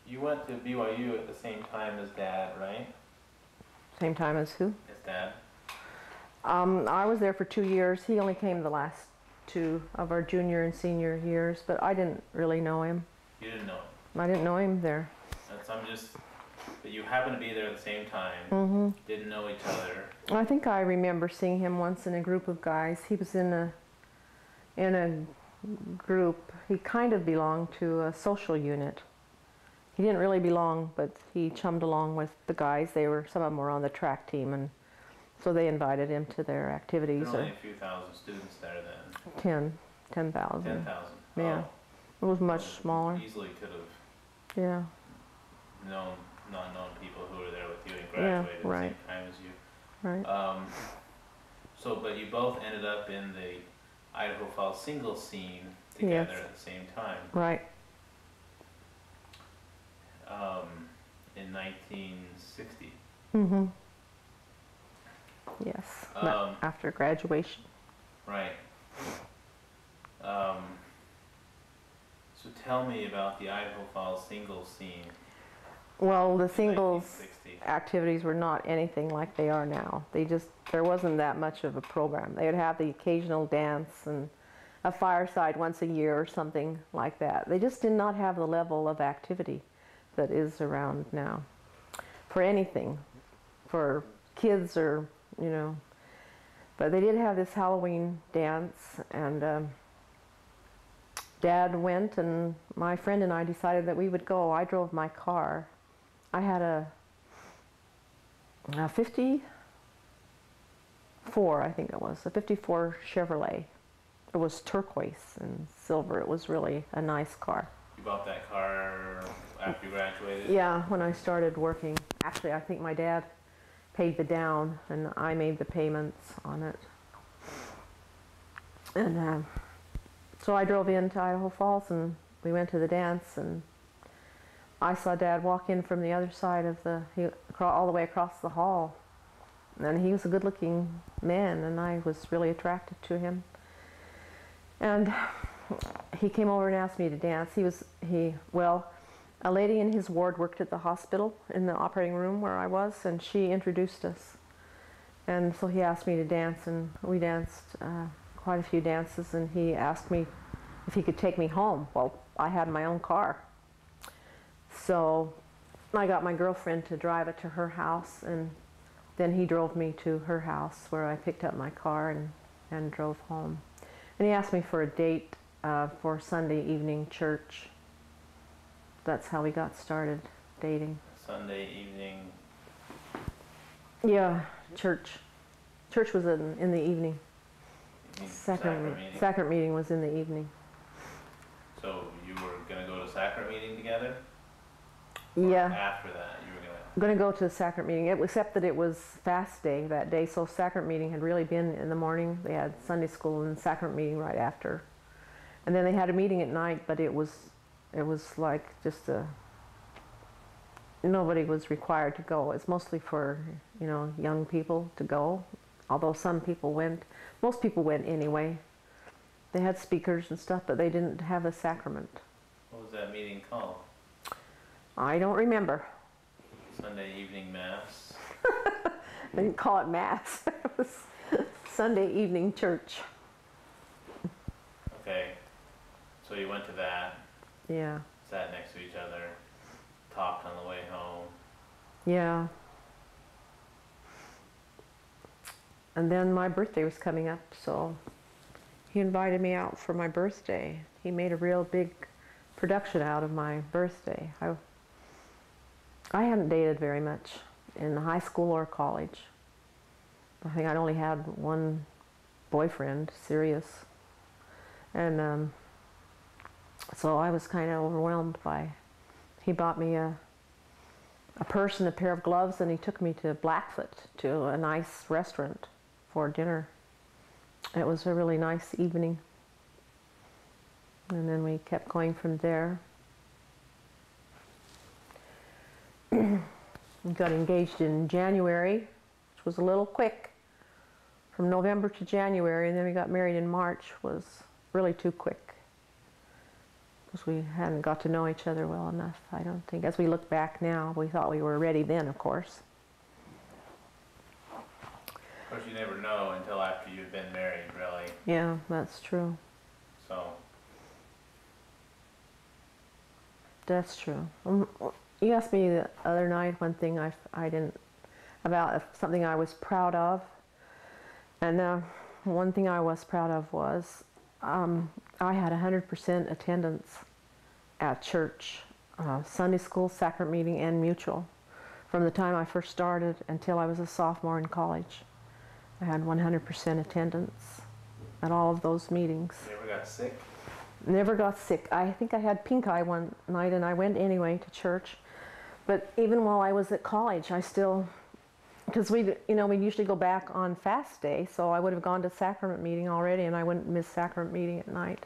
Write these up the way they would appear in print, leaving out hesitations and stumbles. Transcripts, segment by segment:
You went to BYU at the same time as Dad, right? Same time as who? As Dad. I was there for 2 years. He only came the last 2 of our junior and senior years, but I didn't really know him. You didn't know him? I didn't know him there. But you happened to be there at the same time, didn't know each other. I think I remember seeing him once in a group of guys. He was in a group. He kind of belonged to a social unit. He didn't really belong, but he chummed along with the guys. Some of them were on the track team, and so they invited him to their activities. There were only a few thousand students there then. 10,000. 10,000. Yeah. It was much smaller. Easily could have not known people who were there with you and graduated at the same time as you. Right. But you both ended up in the Idaho Falls singles scene together at the same time. Right. In 1960. Yes. After graduation. Right. So tell me about the Idaho Falls singles scene. Well, the singles activities were not anything like they are now. There wasn't that much of a program. They would have the occasional dance and a fireside once a year or something like that. They just did not have the level of activity that is around now for anything, for kids or, But they did have this Halloween dance, and Dad went, and my friend and I decided that we would go. I drove my car. I had a 54, I think it was, a 54 Chevrolet. It was turquoise and silver. It was really a nice car. You bought that car after you graduated? Yeah, when I started working. Actually, I think my dad paid the down, and I made the payments on it. And so I drove into Idaho Falls, and we went to the dance, and I saw Dad walk in from the other side of all the way across the hall. And he was a good-looking man, and I was really attracted to him. And he came over and asked me to dance. A lady in his ward worked at the hospital in the operating room where I was, and she introduced us. And so he asked me to dance, and we danced quite a few dances, and he asked me if he could take me home. Well, I had my own car. So I got my girlfriend to drive it to her house, and then he drove me to her house where I picked up my car and drove home. And he asked me for a date for Sunday evening church. That's how we got started dating. Sunday evening? Yeah, church. Church was in the evening. Sacrament meeting? Sacrament meeting was in the evening. So you were going to go to sacrament meeting together? Yeah. After that, you were going to... I'm going to go to the sacrament meeting, except that it was fast day that day, so sacrament meeting had really been in the morning. They had Sunday school and sacrament meeting right after. And then they had a meeting at night, but it was like just nobody was required to go. It's mostly for, young people to go, although some people went. Most people went anyway. They had speakers and stuff, but they didn't have a sacrament. What was that meeting called? I don't remember. Sunday evening mass? They didn't call it mass. It was Sunday evening church. Okay. So you went to that. Yeah. Sat next to each other. Talked on the way home. Yeah. And then my birthday was coming up, so he invited me out for my birthday. He made a real big production out of my birthday. I hadn't dated very much in high school or college. I think I'd only had one boyfriend, serious. And so I was kind of overwhelmed by... He bought me a purse and a pair of gloves, and he took me to Blackfoot, to a nice restaurant for dinner. It was a really nice evening. And then we kept going from there. We got engaged in January, which was a little quick. From November to January, and then we got married in March was really too quick. because we hadn't got to know each other well enough, I don't think. As we look back now, we thought we were ready then, of course. Of course, you never know until after you've been married, really. Yeah, that's true. So, That's true. You asked me the other night one thing I didn't, about something I was proud of. And one thing I was proud of was I had 100% attendance at church, Sunday school, sacrament meeting, and mutual. From the time I first started until I was a sophomore in college, I had 100% attendance at all of those meetings. you ever got sick? Never got sick. I think I had pink eye one night and I went anyway to church. But even while I was at college, I still, because we usually go back on fast day, so I would have gone to sacrament meeting already and I wouldn't miss sacrament meeting at night.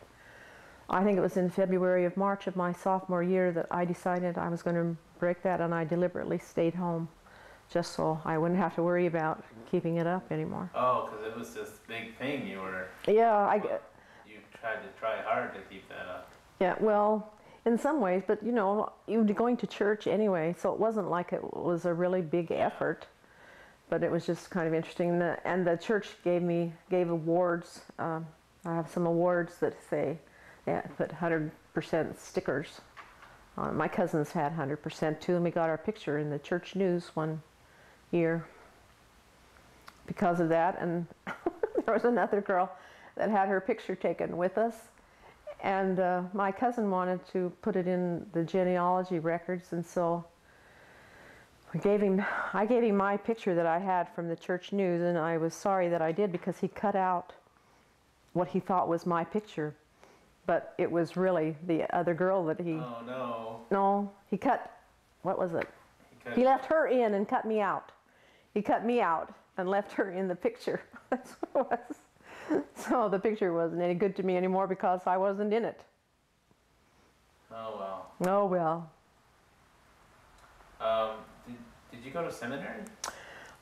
I think it was in February of March of my sophomore year that I decided I was going to break that, and I deliberately stayed home just so I wouldn't have to worry about keeping it up anymore. Oh, because it was this big thing you were... Yeah, You tried to try hard to keep that up. Yeah, well, in some ways, but you were going to church anyway, so it wasn't like it was a really big effort, but it was just kind of interesting. And the church gave awards. I have some awards that say, put 100% stickers on. My cousins had 100% too, and we got our picture in the church news one year because of that. And there was another girl that had her picture taken with us, and my cousin wanted to put it in the genealogy records, and so I gave him my picture that I had from the church news, and I was sorry that I did because he cut out what he thought was my picture, but it was really the other girl that he... Oh, no. No, he cut... What was it? He left her in and cut me out. He cut me out and left her in the picture. That's what it was. So the picture wasn't any good to me anymore because I wasn't in it. Oh, well. Oh, well. Did you go to seminary?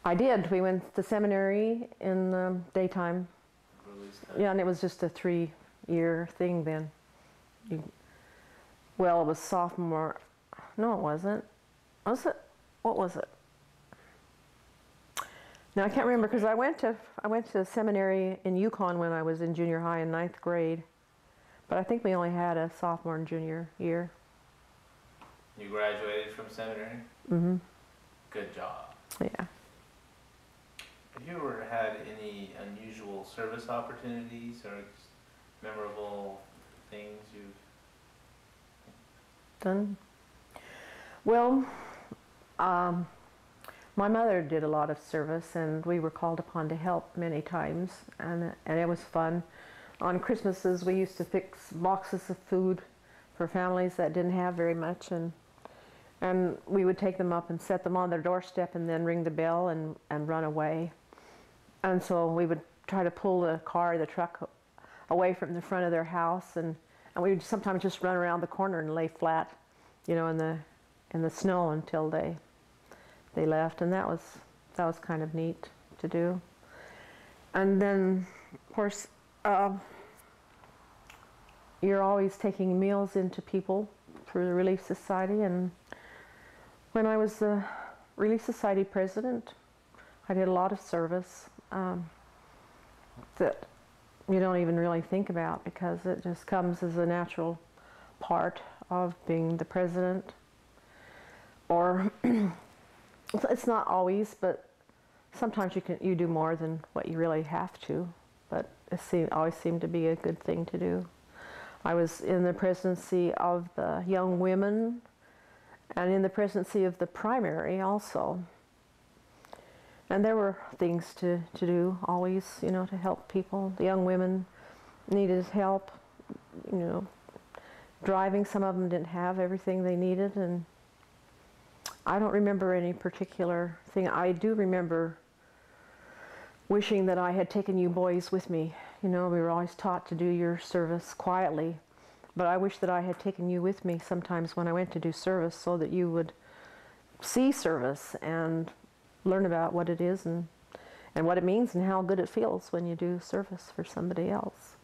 I did. We went to seminary in the daytime. Yeah, and it was just a 3-year thing then. Well, it was sophomore. No, it wasn't. Was it? What was it? Now I can't remember because I went to seminary in Yukon when I was in junior high in 9th grade, but I think we only had a sophomore and junior year. You graduated from seminary? Mm-hmm. Good job. Yeah. Have you ever had any unusual service opportunities or memorable things you've done? Well, my mother did a lot of service, and we were called upon to help many times, and it was fun. On Christmases, we used to fix boxes of food for families that didn't have very much, and we would take them up and set them on their doorstep and then ring the bell and run away. And so we would try to pull the truck away from the front of their house, and we would sometimes just run around the corner and lay flat, in the snow until they left, and that was kind of neat to do. And then, of course, you're always taking meals into people through the Relief Society, and when I was the Relief Society president, I did a lot of service that you don't even really think about because it just comes as a natural part of being the president. Or it's not always, but sometimes you do more than what you really have to, but it always seemed to be a good thing to do. I was in the presidency of the young women and in the presidency of the primary also. And there were things to do always, to help people. The young women needed help, driving. Some of them didn't have everything they needed, and I don't remember any particular thing. I do remember wishing that I had taken you boys with me. We were always taught to do your service quietly, but I wish that I had taken you with me sometimes when I went to do service so that you would see service and learn about what it is and what it means and how good it feels when you do service for somebody else.